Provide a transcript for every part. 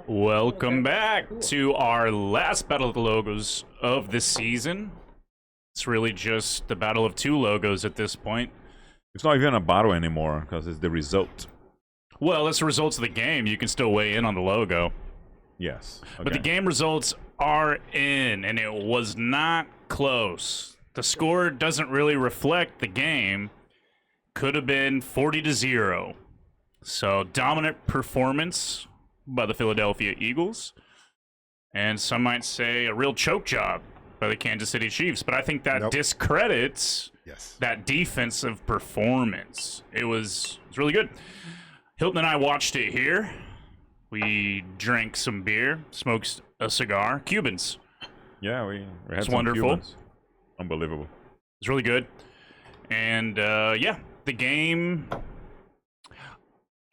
Welcome back to our last Battle of the Logos of this season. It's really just the battle of two logos at this point. It's not even a battle anymore because it's the result. Well, it's the results of the game. You can still weigh in on the logo. Yes. Okay. But the game results are in, and it was not close. The score doesn't really reflect the game. Could have been 40-0. So, dominant performance by the Philadelphia Eagles. And some might say a real choke job by the Kansas City Chiefs. But I think that discredits that defensive performance. It was really good. Hilton and I watched it here. We drank some beer, smoked a cigar. Cubans. Yeah, we had It's some wonderful. Cubans. Unbelievable. It's really good. And, yeah, the game,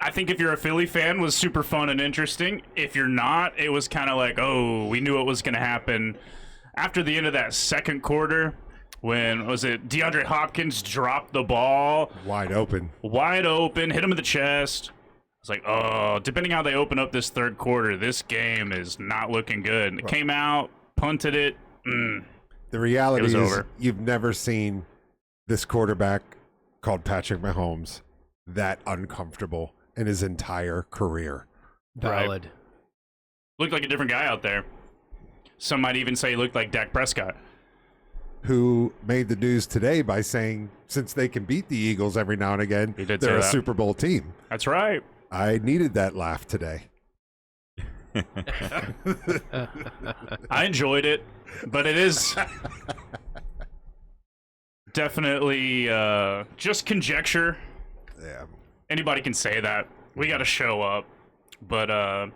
I think if you're a Philly fan, was super fun and interesting. If you're not, it was kind of like, oh, we knew it was going to happen. After the end of that second quarter, when, was it DeAndre Hopkins dropped the ball? Wide open, hit him in the chest. It's like, oh, depending how they open up this third quarter, this game is not looking good. It came out, punted it. The reality is over. You've never seen this quarterback called Patrick Mahomes that uncomfortable in his entire career. Valid. Right. Looked like a different guy out there. Some might even say he looked like Dak Prescott. Who made the news today by saying since they can beat the Eagles every now and again, He did they're say a that. Super Bowl team. That's right. I needed that laugh today. I enjoyed it, but it is definitely just conjecture. Yeah. Anybody can say that. We got to show up. But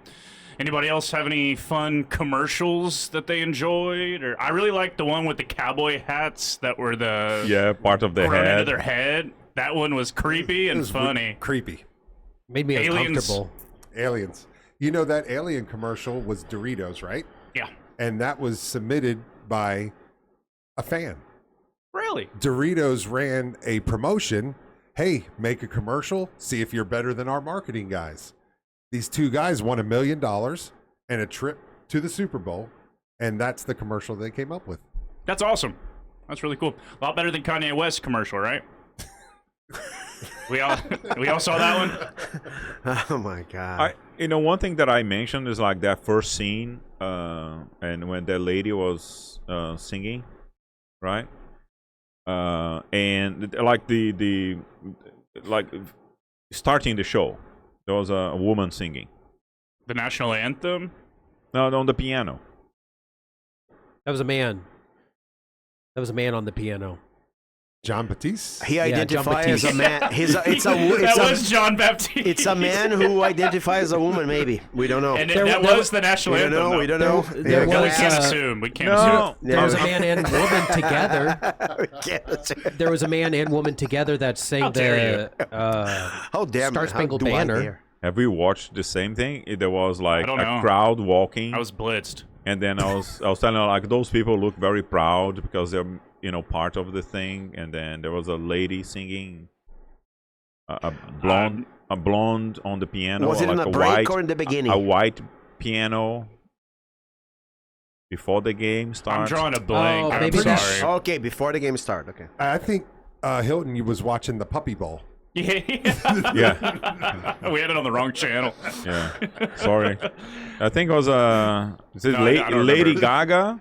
anybody else have any fun commercials that they enjoyed? Or I really liked the one with the cowboy hats that were the part of the run into head. their head. That one was creepy and funny. Creepy. Made me Aliens. uncomfortable. Aliens. You know that alien commercial was Doritos, right? Yeah. And that was submitted by a fan. Really? Doritos ran a promotion. Hey, make a commercial. See if you're better than our marketing guys. These two guys won $1 million and a trip to the Super Bowl, and that's the commercial they came up with. That's awesome. That's really cool. A lot better than Kanye West commercial, right? we all saw that one. Oh my god! One thing that I mentioned is like that first scene, and when that lady was singing, right? And like the starting the show, there was a woman singing. The national anthem? No, on the piano. That was a man. That was a man on the piano. John Batiste? He John identifies as a Batiste. man. That was John Baptiste. It's a man who identifies as a woman. Maybe we don't know. And There that was- was the national We don't anthem. know. though. We don't know. There We was, can't assume. We can't No. assume. There was a man and woman together. We can't. There was a man and woman together that sang How dare How damn Star how Spangled do I Banner. dare? Have we watched the same thing? There was like I don't know. a crowd walking, I was blitzed. and then I was telling her like those people look very proud because they're part of the thing. And then there was a lady singing, a blonde on the piano. Was it in like a break white, or in the beginning? A white piano before the game I'm starts. drawing a blank. Oh, I'm maybe sorry. Okay, before the game started. Okay. I think Hilton was watching the Puppy Bowl. Yeah. Yeah, We had it on the wrong channel. yeah. Sorry, I think it was is it No, I don't Lady remember. Gaga?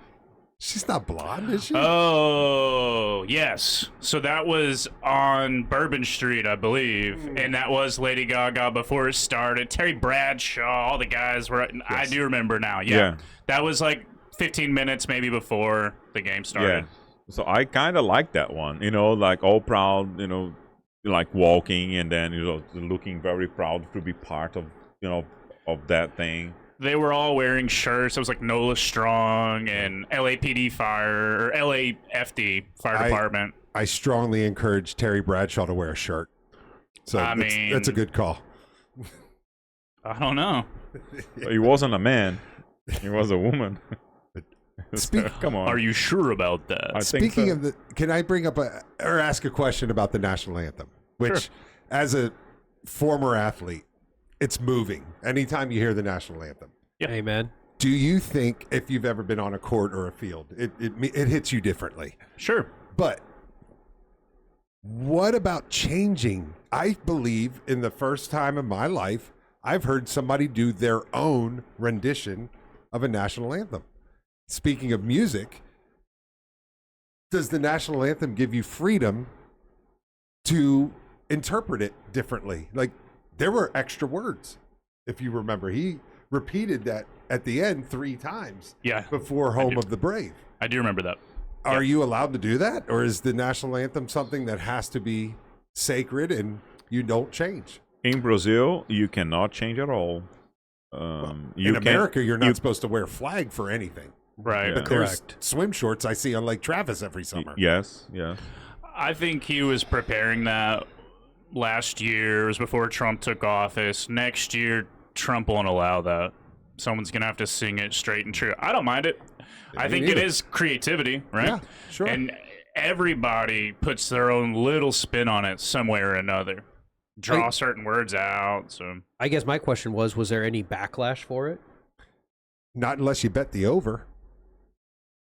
She's not blonde, is she? Oh, yes. So that was on Bourbon Street, I believe. And that was Lady Gaga before it started. Terry Bradshaw, all the guys were. I do remember now. Yeah. That was like 15 minutes maybe before the game started. Yeah. So I kind of like that one. Like all proud. Like walking and then looking very proud to be part of of that thing. They were all wearing shirts. It was like NOLA Strong and LAPD Fire or LAFD Fire Department. I strongly encourage Terry Bradshaw to wear a shirt. So that's a good call. I don't know. He wasn't a man. He was a woman. Come on. Are you sure about that? I think Speaking so. of can I bring up or ask a question about the national anthem? Which, as a former athlete, it's moving. Anytime you hear the national anthem, Yeah. Amen. Do you think if you've ever been on a court or a field, it hits you differently? Sure. But what about changing? I believe in the first time in my life, I've heard somebody do their own rendition of a national anthem. Speaking of music, does the national anthem give you freedom to interpret it differently? Like, there were extra words, if you remember. He repeated that at the end 3 times before Home of the Brave. I do remember that. Are you allowed to do that? Or is the national anthem something that has to be sacred and you don't change? In Brazil, you cannot change at all. In America, you're not supposed to wear a flag for anything. Right. Yeah. But there's Correct. swim shorts I see on Lake Travis every summer. Yes. I think he was preparing that last year. It was before Trump took office. Next year, Trump won't allow that. Someone's going to have to sing it straight and true. I don't mind it. I think it is creativity, right? Yeah, sure. And everybody puts their own little spin on it some way or another. Draw certain words out. So I guess my question was there any backlash for it? Not unless you bet the over.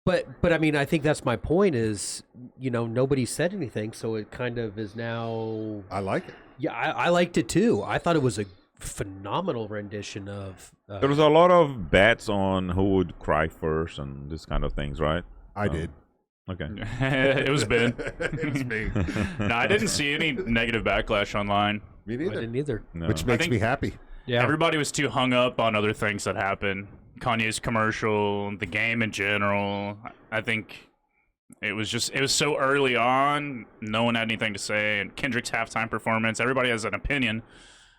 But I mean, I think that's my point is, nobody said anything, so it kind of is now. I like it. Yeah, I liked it too. I thought it was a phenomenal rendition of. There was a lot of bets on who would cry first and this kind of things, right? I did. Okay. it was Ben. It's me. No, I didn't see any negative backlash online. Me I neither. didn't either. No. Which makes me happy. Yeah. Everybody was too hung up on other things that happened. Kanye's commercial, the game in general. I think it was so early on, no one had anything to say. And Kendrick's halftime performance, everybody has an opinion.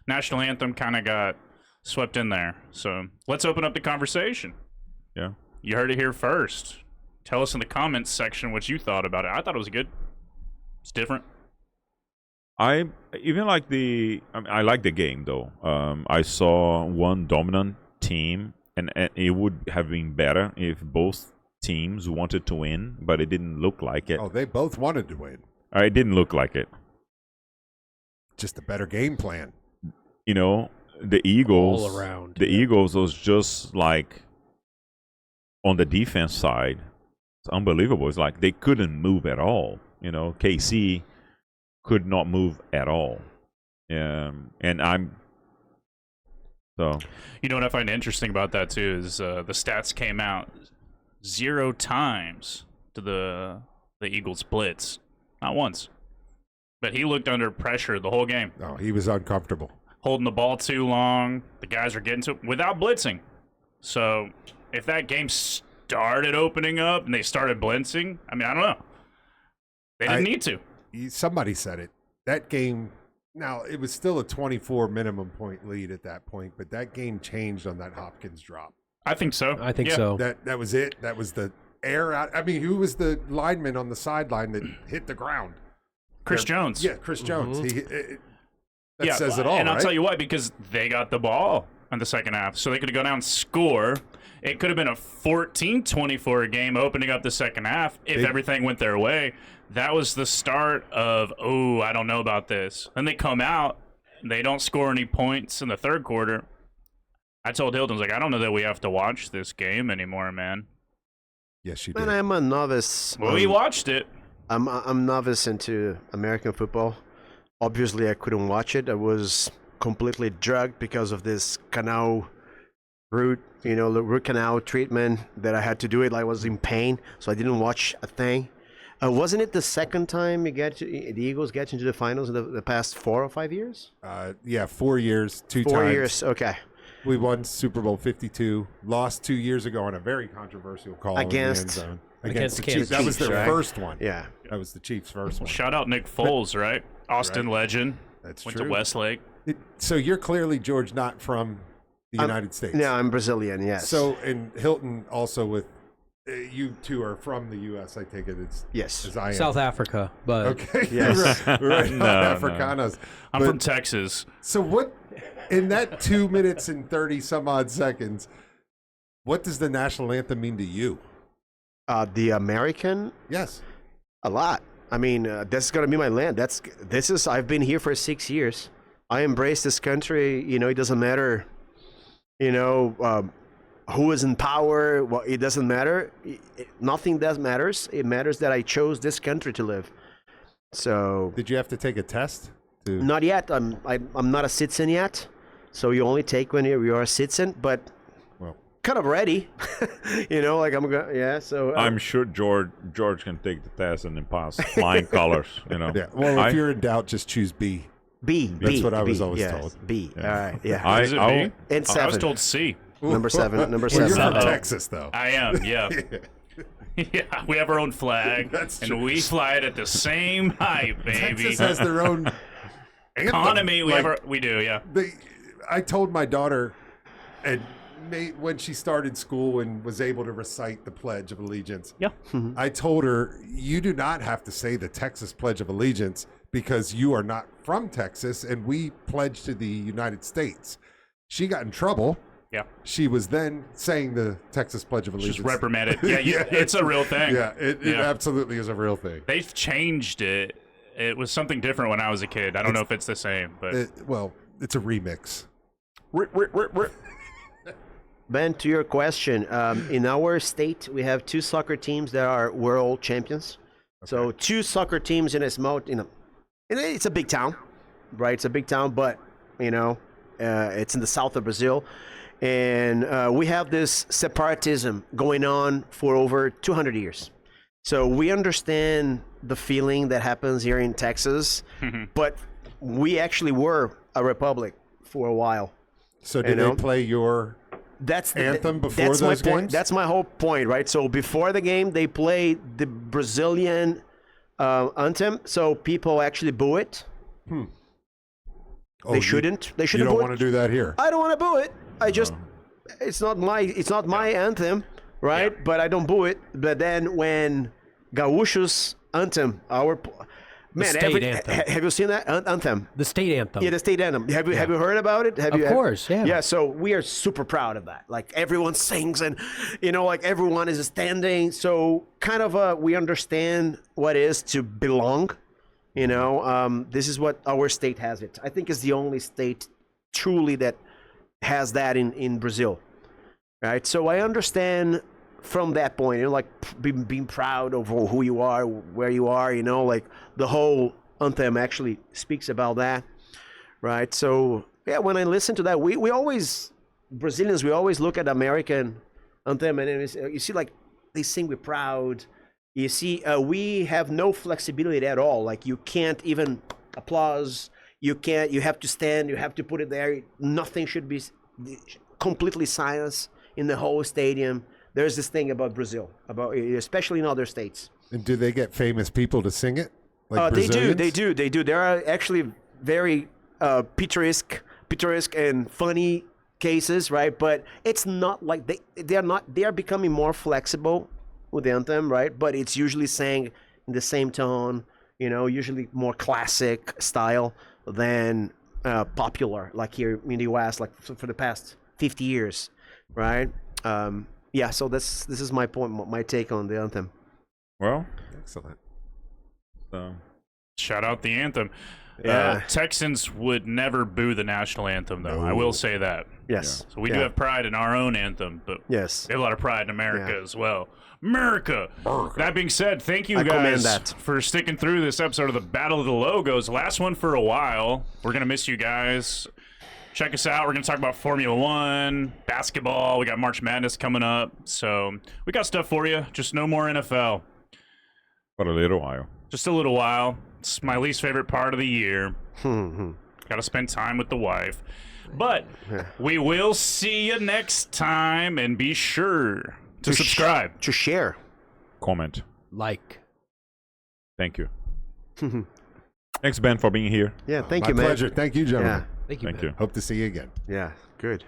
National anthem kind of got swept in there. So let's open up the conversation. Yeah. You heard it here first. Tell us in the comments section what you thought about it. I thought it was good. It's different. I like the game though. I saw one dominant team, and it would have been better if both teams wanted to win, but it didn't look like it. Oh, they both wanted to win. It didn't look like it. Just a better game plan. The Eagles All around. The Eagles was just like on the defense side. It's unbelievable. It's like they couldn't move at all. KC could not move at all. And I'm so. You know what I find interesting about that too is the stats came out 0 times to the Eagles blitz, not once. But he looked under pressure the whole game. No, he was uncomfortable. Holding the ball too long. The guys are getting to it without blitzing. So if that game started opening up and they started blitzing, I mean, I don't know. They didn't need to. Somebody said it. That game, now it was still a 24 minimum point lead at that point, but that game changed on that Hopkins drop. I think so. I think Yeah. so. That was it. That was the air out. I mean, who was the lineman on the sideline that hit the ground? Chris Jones. Yeah, Chris Jones. Mm-hmm. That says it all, and I'll right? tell you why, because they got the ball in the second half. So they could have gone out and score. It could have been a 14-24 game opening up the second half if everything went their way. That was the start of, I don't know about this. Then they come out, they don't score any points in the third quarter. I told Hilton, I was like, I don't know that we have to watch this game anymore, man. Yes, you did. Man, I'm a novice. Well, we watched it. I'm novice into American football. Obviously, I couldn't watch it. I was completely drugged because of this root canal treatment that I had to do it. I was in pain, so I didn't watch a thing. Wasn't it the second time the Eagles get into the finals in the past 4 or 5 years? 4 years, 2 times. 4 years, okay. We won Super Bowl 52. Lost 2 years ago on a very controversial call in the end Against zone. Against the Kansas Chiefs. That was Chiefs, their right? first one. Yeah. That was the Chiefs' first one. Shout out Nick Foles, right? Austin legend. That's Went true. to Westlake. So you're clearly, George, not from the United States. No, I'm Brazilian, yes. So, and Hilton also with, you two are from the U.S., I take it. yes. As I am. South Africa, but Okay. Yes. right. No, Africanos. I'm But- from Texas. So what, in that 2 minutes and 30 some odd seconds, what does the national anthem mean to you? The American, Yes. a lot. I mean, that's gonna be my land. I've been here for 6 years. I embrace this country. It doesn't matter, who is in power. Well, it doesn't matter. Nothing does matters. It matters that I chose this country to live. So Did you have to take a test? not yet. I'm not a citizen yet. So you only take when you're a citizen, but Well, kind of ready. You know, like I'm going. Yeah. So I'm sure George can take the test and then pass flying colors. You know. yeah. Well, I- if you're in doubt, just choose B. B. That's what I was B, always yes, told. B. Yeah. All right. Yeah. Is it I'll- B? and I was 7. told C. Number 7. Number Well, 7. you're from Uh-oh. Texas, though. I am, yeah. Yeah, we have our own flag, That's and true. we fly it at the same height, baby. Texas has their own Economy, anthem. we do, yeah. I told my daughter, and when she started school and was able to recite the Pledge of Allegiance, Yeah. I told her, you do not have to say the Texas Pledge of Allegiance because you are not from Texas, and we pledge to the United States. She got in trouble. Yeah. She was then saying the Texas Pledge of Allegiance. Just reprimanded. Yeah, it's a real thing. Yeah, it absolutely is a real thing. They've changed it. It was something different when I was a kid. I don't know if it's the same, but Well, it's a remix. Ben, to your question, in our state, we have 2 soccer teams that are world champions. So 2 soccer teams in a small, it's a big town, right? It's a big town, but it's in the south of Brazil, and we have this separatism going on for over 200 years. So we understand the feeling that happens here in Texas, but we actually were a republic for a while. So did they play your That's the anthem before that's those my point. games? That's my whole point, right? So before the game, they play the Brazilian anthem, so people actually boo it. Oh, They shouldn't. They You shouldn't don't boo want it. to do that here. I don't want to boo it. I just it's not my anthem, right? Yeah. But I don't boo it. But then when Gaúcho's anthem, state anthem. Have you seen that anthem? The state anthem. Yeah, the state anthem. Have you heard about it? Of course, yeah. Yeah, so we are super proud of that. Like everyone sings, and like everyone is standing. So kind of we understand what it is to belong. This is what our state has it. I think it's the only state truly that has that in Brazil, right? So I understand from that point, like being proud of who you are, where you are, like the whole anthem actually speaks about that, right? So yeah, when I listen to that, we always, Brazilians, we always look at American anthem and you see like they sing with proud. You see, we have no flexibility at all. Like you can't even applause. You have to stand. You have to put it there. Nothing should be completely silence in the whole stadium. There's this thing about Brazil, especially in other states. And do they get famous people to sing it? Like They Brazilians? do. There are actually very picturesque and funny cases, right? But it's not like they are becoming more flexible with the anthem, right? But it's usually sang in the same tone, usually more classic style than popular, like here in the U.S., like for the past 50 years, right? Yeah, so this is my point, my take on the anthem. Well, Excellent. so Shout out the anthem. Yeah. Texans would never boo the national anthem, though. I will say that. Yes. So we do Yeah. have pride in our own anthem, but Yes. we have a lot of pride in America Yeah. as well. America! That being said, thank you I commend guys that. for sticking through this episode of the Battle of the Logos. Last one for a while. We're going to miss you guys. Check us out. We're going to talk about Formula One, basketball. We got March Madness coming up. So we got stuff for you. Just no more NFL. for a little while. Just a little while. It's my least favorite part of the year. Got to spend time with the wife. But we will see you next time, and be sure to subscribe. To share. Comment. Like. Thank you. Thanks, Ben, for being here. Yeah, thank My you, man. pleasure. Thank you, gentlemen. Yeah, Thank you. Thank Ben. you. Hope to see you again. yeah, good.